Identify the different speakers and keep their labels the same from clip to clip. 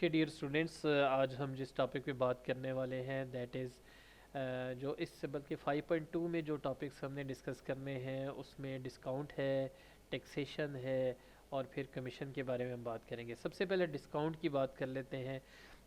Speaker 1: Okay dear students, आज हम जिस टॉपिक पे बात करने वाले हैं दैट इज़ जो इससे बल्कि 5.2 में जो टॉपिक्स हमने डिस्कस करने हैं उसमें डिस्काउंट है, टैक्सेशन है और फिर कमीशन के बारे में हम बात करेंगे। सबसे पहले डिस्काउंट की बात कर लेते हैं।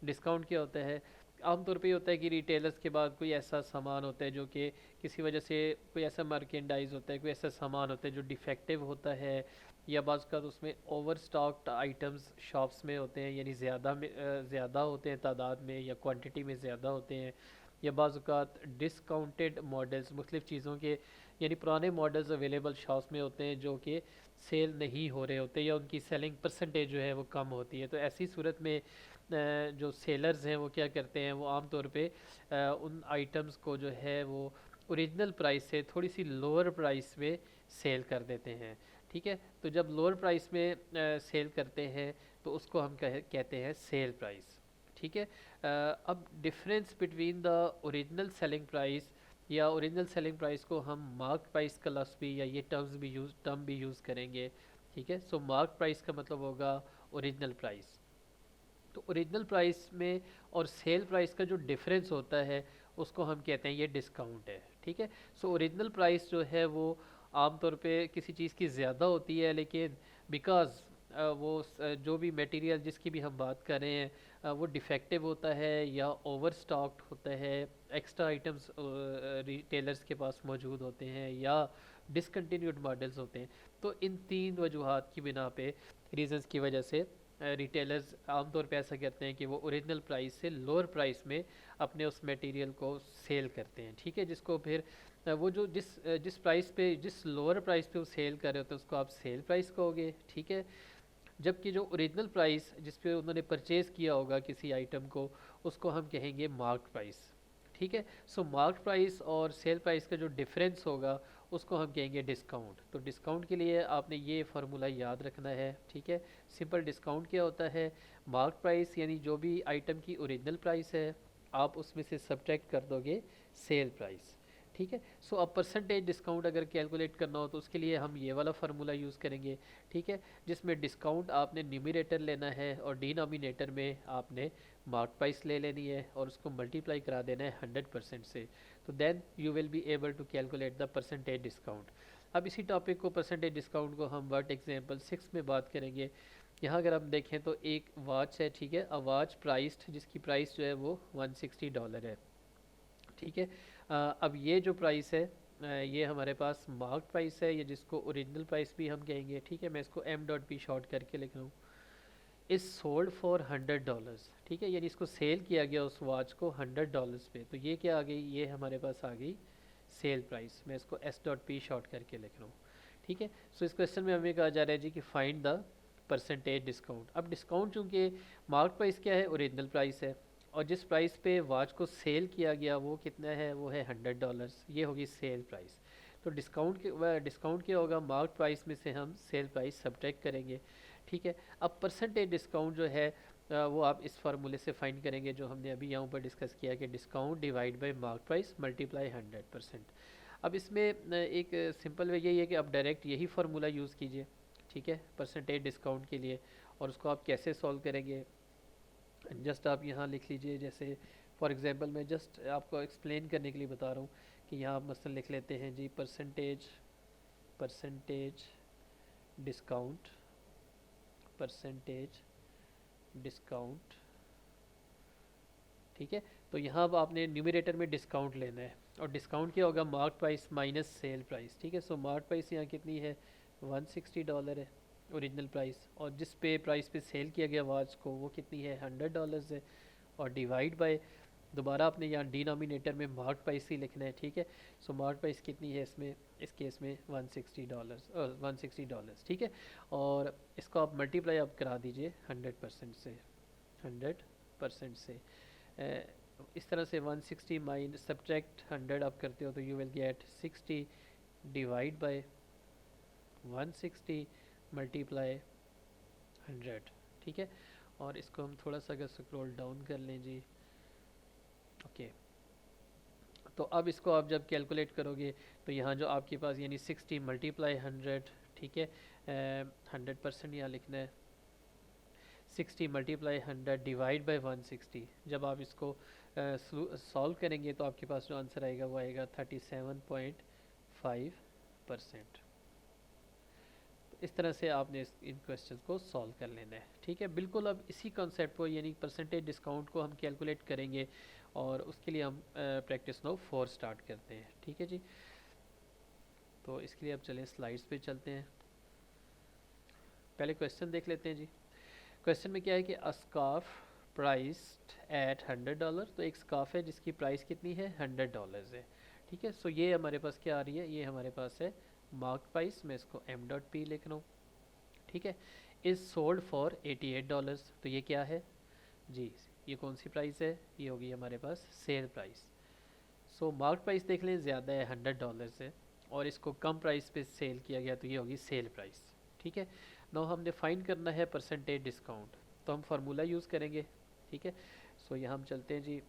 Speaker 1: डिस्काउंट क्या होता है? आमतौर पे ये होता है कि रिटेलर्स के बाद कोई ऐसा सामान होता है जो कि किसी वजह से कोई ऐसा मर्केंडाइज होता है, कोई ऐसा सामान होता है जो डिफेक्टिव होता है या बाज़ का तो उसमें ओवर स्टॉक्ड आइटम्स शॉप्स में होते हैं, यानी ज़्यादा होते हैं तादाद में या क्वांटिटी में ज़्यादा होते हैं, या बाज़ अवत डिस्काउंटेड मॉडल्स मुख्तलिफ़ चीज़ों के यानी पुराने मॉडल्स अवेलेबल शॉप्स में होते हैं जो कि सेल नहीं हो रहे होते या उनकी सेलिंग परसेंटेज जो है वो कम होती है। तो ऐसी सूरत में जो सेलर्स हैं वो क्या करते हैं, वो आम तौर पे उन आइटम्स को जो है वो ओरिजिनल प्राइस से थोड़ी सी लोअर प्राइस में सेल कर देते हैं। ठीक है, तो जब लोअर प्राइस में सेल करते हैं तो उसको हम कहते हैं सेल प्राइस। ठीक है, अब difference between the original selling price या ओरिजिनल सेलिंग प्राइस को हम मार्क प्राइस का लफ्ज़ भी या ये टर्म भी यूज़ करेंगे। ठीक है, सो मार्क प्राइस का मतलब होगा ओरिजिनल प्राइस। तो ओरिजिनल प्राइस में और सेल प्राइस का जो डिफरेंस होता है उसको हम कहते हैं ये डिस्काउंट है। ठीक है, सो ओरिजिनल प्राइस जो है वो आमतौर पे किसी चीज़ की ज़्यादा होती है, लेकिन बिकॉज़ जो भी मटेरियल जिसकी भी हम बात कर रहे हैं वो डिफेक्टिव होता है या ओवर स्टॉक्ड होता है, एक्स्ट्रा आइटम्स रिटेलर्स के पास मौजूद होते हैं या डिसकंटिन्यूड मॉडल्स होते हैं। तो इन तीन वजूहात की बिना पे, रीजंस की वजह से रिटेलर्स आमतौर पे ऐसा करते हैं कि वो ओरिजिनल प्राइस से लोअर प्राइस में अपने उस मटेरियल को सेल करते हैं। ठीक है, जिसको फिर वो जो जिस प्राइस पे, जिस लोअर प्राइस पे वो सेल कर रहे होते हैं उसको आप सेल प्राइस कहोगे। ठीक है, जबकि जो ओरिजिनल प्राइस जिस पे उन्होंने परचेज़ किया होगा किसी आइटम को उसको हम कहेंगे मार्क प्राइस। ठीक है, सो मार्क प्राइस और सेल प्राइस का जो डिफरेंस होगा उसको हम कहेंगे डिस्काउंट। तो डिस्काउंट के लिए आपने ये फार्मूला याद रखना है। ठीक है, सिंपल डिस्काउंट क्या होता है? मार्क प्राइस यानी जो भी आइटम की ओरिजिनल प्राइस है आप उसमें से सब्ट्रैक्ट कर दोगे सेल प्राइस। ठीक है, सो अब परसेंटेज डिस्काउंट अगर कैलकुलेट करना हो तो उसके लिए हम ये वाला फार्मूला यूज़ करेंगे। ठीक है, जिसमें डिस्काउंट आपने न्यूमरेटर लेना है और डिनोमिनेटर में आपने मार्क प्राइस ले लेनी है और उसको मल्टीप्लाई करा देना है 100% से। तो then you will be able to calculate the percentage discount. अब इसी टॉपिक को, परसेंटेज डिस्काउंट को, हम वर्ड एग्जांपल 6 में बात करेंगे। यहाँ अगर हम देखें तो एक वॉच है। ठीक है, अ वॉच प्राइस्ड, जिसकी प्राइस जो है वो $160 है। ठीक है, अब ये जो प्राइस है ये हमारे पास मार्क प्राइस है, ये जिसको ओरिजिनल प्राइस भी हम कहेंगे। ठीक है, मैं इसको M.P शॉर्ट करके लिख रहा हूँ। Is sold for $100। ठीक है, यानी इसको सेल किया गया उस वॉच को $100 पे। तो ये क्या आ गई? ये हमारे पास आ गई सेल प्राइस। मैं इसको S.P शॉर्ट करके लिख रहा हूँ। ठीक है, सो इस क्वेश्चन में हमें कहा जा रहा है जी कि फाइंड द परसेंटेज डिस्काउंट। अब डिस्काउंट चूँकि मार्क प्राइस क्या है? ओरिजिनल प्राइस है, और जिस प्राइस पे वॉच को सेल किया गया वो कितना है? वो है $100। ये होगी सेल प्राइस। तो डिस्काउंट क्या होगा? मार्क प्राइस में से हम सेल प्राइस सब्ट्रैक्ट करेंगे। ठीक है, अब परसेंटेज डिस्काउंट जो है वो आप इस फार्मूले से फाइंड करेंगे जो हमने अभी यहाँ पर डिस्कस किया कि discount divide by mark price multiply 100%। अब इसमें एक सिंपल वे यही है कि आप डायरेक्ट यही फार्मूला यूज़ कीजिए। ठीक है, परसेंटेज डिस्काउंट के लिए। और उसको आप कैसे सॉल्व करेंगे? जस्ट आप यहाँ लिख लीजिए। जैसे फॉर एग्जांपल मैं जस्ट आपको एक्सप्लेन करने के लिए बता रहा हूँ कि यहाँ आप मसलन लिख लेते हैं जी परसेंटेज डिस्काउंट, परसेंटेज डिस्काउंट। ठीक है, तो यहाँ अब आपने न्यूमरेटर में डिस्काउंट लेना है और डिस्काउंट क्या होगा? Mark price minus sale price. ठीक है, सो मार्क प्राइस यहाँ कितनी है? $160 है ओरिजिनल प्राइस, और जिस पे प्राइस पे सेल किया गया वॉच को वो कितनी है? $100 है। और डिवाइड बाय, दोबारा आपने यहाँ डिनोमिनेटर में मार्क प्राइस ही लिखना है। ठीक है, सो मार्क प्राइस कितनी है इसमें, इस केस में $160। ठीक है, और इसको आप मल्टीप्लाई आप करा दीजिए 100% से, 100% से। इस तरह से 160 माइन सब्ट्रैक्ट 100 आप करते हो तो you will gate 60 divide by 160 multiply 100। ठीक है, और इसको हम थोड़ा सा अगर स्क्रॉल डाउन कर लें जी। ओके, तो अब इसको आप जब कैलकुलेट करोगे तो यहाँ जो आपके पास यानी 60 मल्टीप्लाई 100। ठीक है, 100% यहाँ लिखना है। 60 मल्टीप्लाई 100 डिवाइड बाई 160। जब आप इसको सॉल्व करेंगे तो आपके पास जो आंसर आएगा वो आएगा 37.5%। इस तरह से आपने इन क्वेश्चंस को सॉल्व कर लेना है। ठीक है, बिल्कुल अब इसी कॉन्सेप्ट को यानी परसेंटेज डिस्काउंट को हम कैलकुलेट करेंगे और उसके लिए हम प्रैक्टिस नाउ 4 स्टार्ट करते हैं। ठीक है जी, तो इसके लिए अब चलें स्लाइड्स पे चलते हैं। पहले क्वेश्चन देख लेते हैं जी। क्वेश्चन में क्या है कि अ स्कार्फ प्राइस्ड एट $100। तो एक स्कार्फ है जिसकी प्राइस कितनी है, $100 है। ठीक है, सो ये हमारे पास क्या आ रही है, ये हमारे पास है मार्क प्राइस, मैं इसको M.P लिख रहा हूँ। ठीक है, इज़ सोल्ड फॉर $88। तो ये क्या है जी, ये कौन सी प्राइस है, ये होगी हमारे पास सेल प्राइस। सो मार्क प्राइस देख लें ज़्यादा है, $100 है, और इसको कम प्राइस पे सेल किया गया तो ये होगी सेल प्राइस। ठीक है, नाउ हमने फाइंड करना है परसेंटेज डिस्काउंट, तो हम फार्मूला यूज़ करेंगे। ठीक है, सो यहाँ हम चलते हैं जी।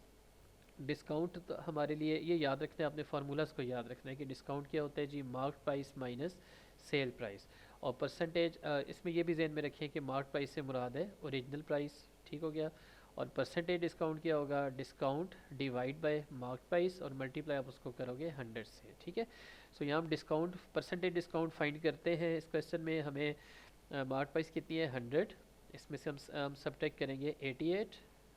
Speaker 1: डिस्काउंट तो हमारे लिए ये याद रखना है, आपने फार्मूलाज को याद रखना है कि डिस्काउंट क्या होता है जी, mark price minus sale price. और परसेंटेज इसमें ये भी जहन में रखें कि मार्क प्राइस से मुराद है ओरिजिनल प्राइस। ठीक हो गया, और परसेंटेज डिस्काउंट क्या होगा, discount divide by mark price और मल्टीप्लाई आप उसको करोगे 100 से। ठीक है, सो यहाँ हम डिस्काउंट परसेंटेज डिस्काउंट फाइंड करते हैं। इस क्वेश्चन में हमें मार्क प्राइस कितनी है, 100, इसमें से हम सब्ट्रैक्ट करेंगे 88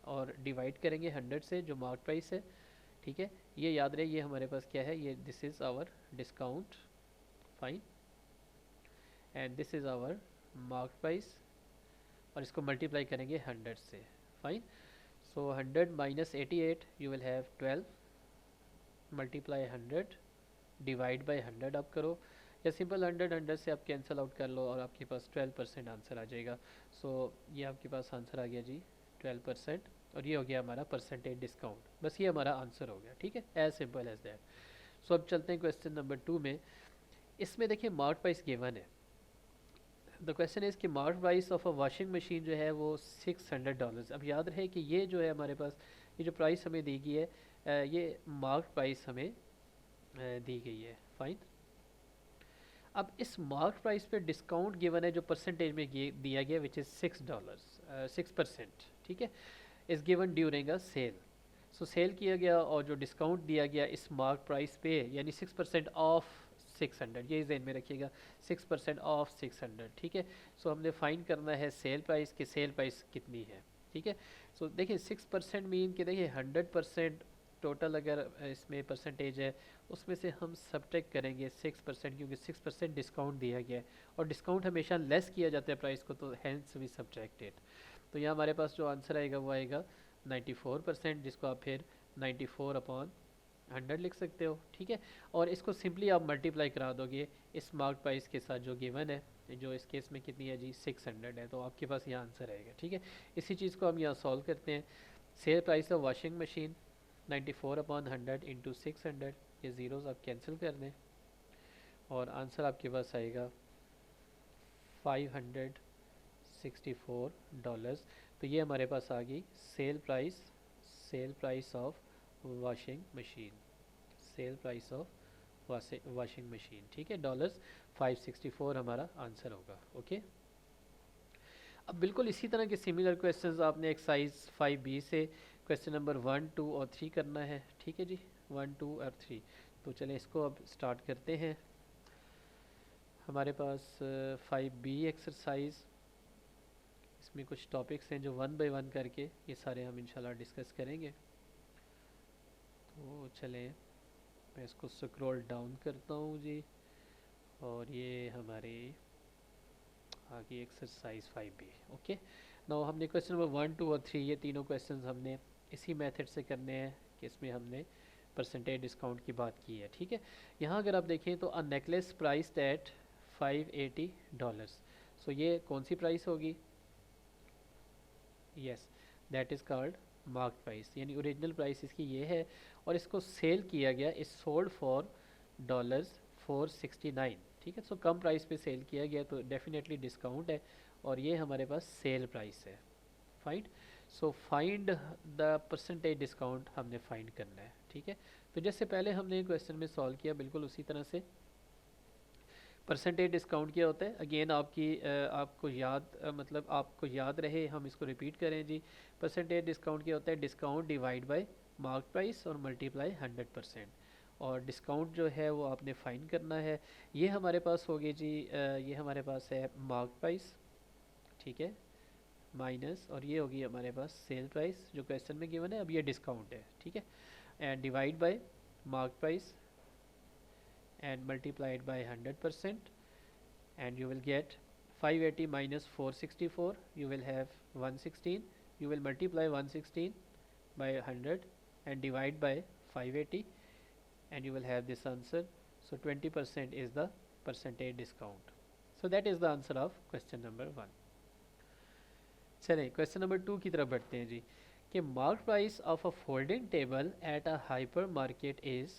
Speaker 1: और डिवाइड करेंगे 100 से जो मार्क प्राइस है। ठीक है, ये याद रहे, ये हमारे पास क्या है, ये this is our discount, fine, and this is our mark price, और इसको मल्टीप्लाई करेंगे 100 से, fine. So 100 minus 88 you will have 12, multiply 100 divide by 100 आप करो, या सिंपल 100 से आप कैंसिल आउट कर लो और आपके पास 12% आंसर आ जाएगा। सो ये आपके पास आंसर आ गया जी 12%, और ये हो गया हमारा परसेंटेज डिस्काउंट। बस ये हमारा आंसर हो गया। ठीक है, एज सिंपल एज दैट। सो अब चलते हैं क्वेश्चन नंबर 2 में। इसमें देखिए मार्क प्राइस गिवन है। द क्वेश्चन इज़ कि mark price of a washing machine जो है वो $600। अब याद रहे कि ये जो है हमारे पास, ये जो प्राइस हमें दी गई है, ये मार्क प्राइस हमें दी गई है, फाइन। अब इस मार्क प्राइस पे डिस्काउंट गिवन है जो परसेंटेज में दिया गया, विच इज़ $6, 6%। ठीक है, is given during a sale. So sale किया गया और जो डिस्काउंट दिया गया इस मार्क प्राइस पे, यानी 6% ऑफ 600, ये जहन में रखिएगा, 6% ऑफ 600। ठीक है, सो हमने फाइंड करना है सेल प्राइस, कि सेल प्राइस कितनी है। ठीक है, सो देखिए 6% मीन कि देखिए 100% टोटल अगर इसमें परसेंटेज है, उसमें से हम सब्ट्रैक्ट करेंगे 6%, क्योंकि 6% डिस्काउंट दिया गया है, और डिस्काउंट हमेशा लेस किया जाता है प्राइस को, तो हैंस वी सब्ट्रैक्टेड। तो यहाँ हमारे पास जो आंसर आएगा वो आएगा 94%, जिसको आप फिर 94/100 लिख सकते हो। ठीक है, और इसको सिंपली आप मल्टीप्लाई करा दोगे इस मार्क प्राइस के साथ जो गिवन है, जो इस केस में कितनी है जी 600 है, तो आपके पास यहाँ आंसर आएगा। ठीक है, इसी चीज़ को हम यहाँ सॉल्व करते हैं। Sale price of washing machine 94/100 into 600, ये ज़ीरोज़ आप कैंसिल कर दें और आंसर आपके पास आएगा $564। तो ये हमारे पास आ गई sale price of washing machine, sale price of washing machine. ठीक है, $564 हमारा आंसर होगा। ओके, अब बिल्कुल इसी तरह के सिमिलर क्वेश्चंस आपने एक्सरसाइज 5B से क्वेश्चन नंबर 1, 2 और 3 करना है। ठीक है जी, 1, 2 और 3। तो चलें इसको अब स्टार्ट करते हैं। हमारे पास 5B एक्सरसाइज, इसमें कुछ टॉपिक्स हैं जो 1 बाय 1 करके ये सारे हम इंशाल्लाह डिस्कस करेंगे। तो चलें मैं इसको स्क्रॉल डाउन करता हूँ जी, और ये हमारे आगे एक्सरसाइज 5B। ओके, नाउ हमने क्वेश्चन नंबर 1, 2 और 3 ये तीनों क्वेश्चंस हमने इसी मेथड से करने हैं कि इसमें हमने परसेंटेज डिस्काउंट की बात की है। ठीक है, यहाँ अगर आप देखें तो अ नेकलेस प्राइस एट $580। सो ये कौन सी प्राइस होगी, yes that is called mark price, यानी ओरिजिनल प्राइस इसकी ये है, और इसको सेल किया गया, इस सोल्ड फॉर $469। ठीक है, सो कम प्राइस पे सेल किया गया तो डेफिनेटली डिस्काउंट है, और ये हमारे पास सेल प्राइस है, find. So find the percentage discount हमने फाइंड करना है। ठीक है, तो जैसे पहले हमने क्वेश्चन में सॉल्व किया बिल्कुल उसी तरह से परसेंटेज डिस्काउंट क्या होता है? अगेन आपको याद मतलब आपको याद रहे, हम इसको रिपीट करें जी। परसेंटेज डिस्काउंट क्या होता है? Discount divide by mark price और मल्टीप्लाई 100%। और डिस्काउंट जो है वो आपने फाइंड करना है। ये हमारे पास होगी जी, ये हमारे पास है मार्क प्राइस, ठीक है, माइनस, और ये होगी हमारे पास सेल प्राइस जो क्वेश्चन में गिवन है, अब ये डिस्काउंट है, ठीक है, and divide by mark price and multiplied by 100%, and you will get 580 minus 464, you will have 116. You will multiply 116 by 100 and divide by 580, and you will have this answer. So 20% is the percentage discount. So that is the answer of question number 1. चलिए question number 2 की तरफ बढ़ते हैं जी, कि mark price of a folding table at a hyper market is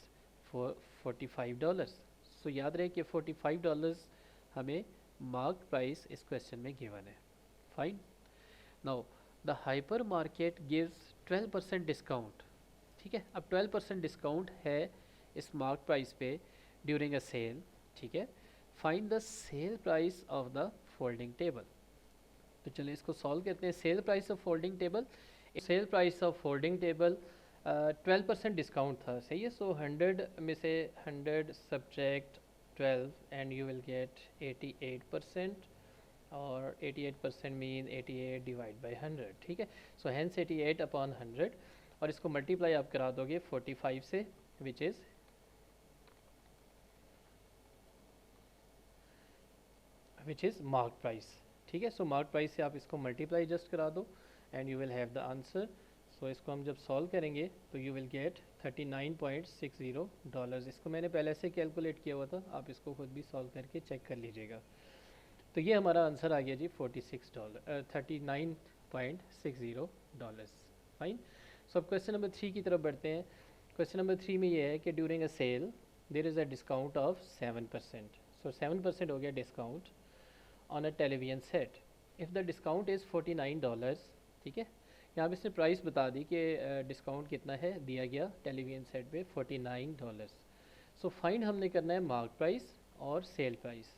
Speaker 1: $45। सो याद रहे कि $45 हमें मार्क प्राइस इस क्वेश्चन में गिवन है। Fine, now the hyper market gives 12% discount, ठीक है। अब 12% डिस्काउंट है इस मार्क प्राइस पे ड्यूरिंग अ सेल, ठीक है। Find the sale price of the folding table. तो चलिए इसको सॉल्व करते हैं। Sale price of folding table, sale price of folding table 12% discount था, सही है। सो 100 में से 100 subject 12 and you will gate 88%, और 88% मीन 88 डिवाइड बाई 100, ठीक है। सो हैंस 88 अपॉन 100, और इसको मल्टीप्लाई आप करा दोगे 45 से, विच इज़ मार्क प्राइस, ठीक है। सो मार्क प्राइस से आप इसको मल्टीप्लाई जस्ट करा दो and you will have the answer. So इसको हम जब सॉल्व करेंगे तो यू विल गेट $39.60। इसको मैंने पहले से कैलकुलेट किया हुआ था, आप इसको खुद भी सॉल्व करके चेक कर लीजिएगा। तो ये हमारा आंसर आ गया जी $39.60। फाइन। सो अब क्वेश्चन नंबर 3 की तरफ बढ़ते हैं। क्वेश्चन नंबर 3 में ये है कि during a sale there is a discount of 7%। सो 7% हो गया discount on a television set if the discount is $49, ठीक है। यहाँ पे इसने प्राइस बता दी कि डिस्काउंट कितना है दिया गया टेलीविजन सेट पे, $49। सो फाइंड हमने करना है मार्क प्राइस और सेल प्राइस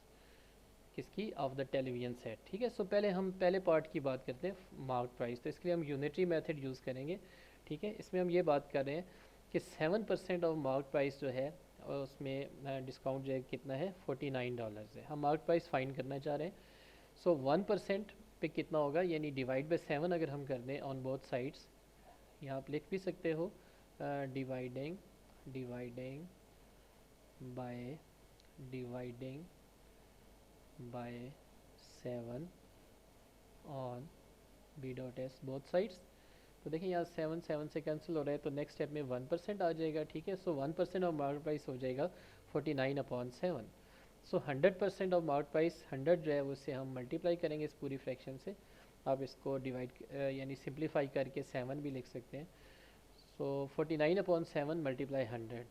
Speaker 1: किसकी, ऑफ द टेलीविजन सेट, ठीक है। सो पहले हम पहले पार्ट की बात करते हैं मार्क प्राइस। तो इसके लिए हम यूनिटरी मेथड यूज़ करेंगे, ठीक है। इसमें हम ये बात कर रहे हैं कि 7% ऑफ मार्क प्राइस जो है उसमें डिस्काउंट जो है कितना है, $49 है। हम मार्क प्राइस फाइंड करना चाह रहे हैं। सो 1% पे कितना होगा, यानी डिवाइड बाई 7 अगर हम कर दें ऑन बोथ साइड्स, यहाँ आप लिख भी सकते हो dividing by 7 on B dot S both sides. तो देखिए यहाँ 7 7 से कैंसिल हो रहा है, तो नेक्स्ट स्टेप में 1% आ जाएगा, ठीक है। सो 1% ऑफ मार्क प्राइस हो जाएगा 49/7। सो 100% ऑफ मार्क प्राइस 100 जो है उससे हम मल्टीप्लाई करेंगे इस पूरी फ्रैक्शन से। आप इसको डिवाइड यानी सिंप्लीफाई करके 7 भी लिख सकते हैं। सो 49/7 मल्टीप्लाई 100,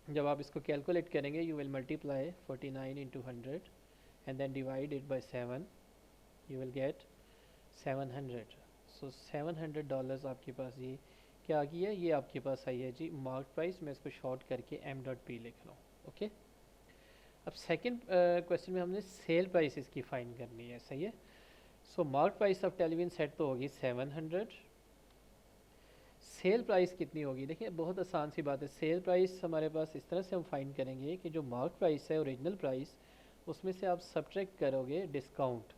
Speaker 1: जब आप इसको कैलकुलेट करेंगे you will multiply 49 into 100 and then divide it by 7, you will get 700। So $700 आपके पास ये क्या आ गई है, ये आपके पास आई है जी मार्क प्राइस। मैं इसको शॉर्ट करके M.P लिख रहा हूँ, ओके। अब सेकंड क्वेश्चन में हमने सेल प्राइस इसकी फाइंड करनी है, सही है। So mark price of television set तो होगी 700, सेल प्राइस कितनी होगी? देखिए बहुत आसान सी बात है। सेल प्राइस हमारे पास इस तरह से हम फाइंड करेंगे कि जो मार्क प्राइस है ओरिजिनल प्राइस, उसमें से आप सब्ट्रैक्ट करोगे डिस्काउंट,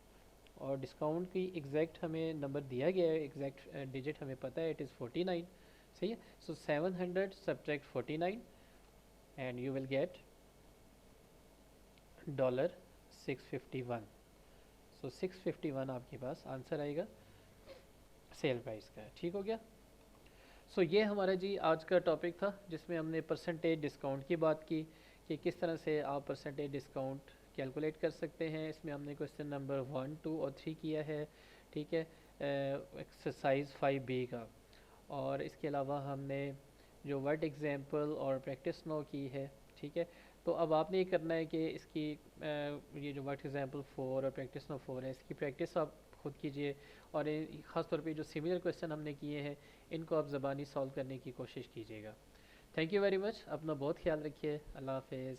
Speaker 1: और डिस्काउंट की एग्जैक्ट हमें नंबर दिया गया है, एग्जैक्ट डिजिट हमें पता है, इट इज़ 49, सही है। सो 700 subtract 49 and you will gate $651। सो 651 आपके पास आंसर आएगा सेल प्राइस का, ठीक हो गया। सो ये हमारा जी आज का टॉपिक था, जिसमें हमने परसेंटेज डिस्काउंट की बात की कि किस तरह से आप परसेंटेज डिस्काउंट कैलकुलेट कर सकते हैं। इसमें हमने क्वेश्चन नंबर 1, 2 और 3 किया है, ठीक है, एक्सरसाइज 5B का। और इसके अलावा हमने जो वर्ड एग्जाम्पल और प्रैक्टिस नो की है, ठीक है। तो अब आपने ये करना है कि इसकी ये जो वर्ड एग्जाम्पल 4 और प्रैक्टिस नो 4 है, इसकी प्रैक्टिस आप खुद कीजिए, और ख़ास तौर पे जो सिमिलर क्वेश्चन हमने किए हैं इनको आप ज़बानी सॉल्व करने की कोशिश कीजिएगा। थैंक यू वेरी मच, अपना बहुत ख्याल रखिए, अल्लाह हाफिज़।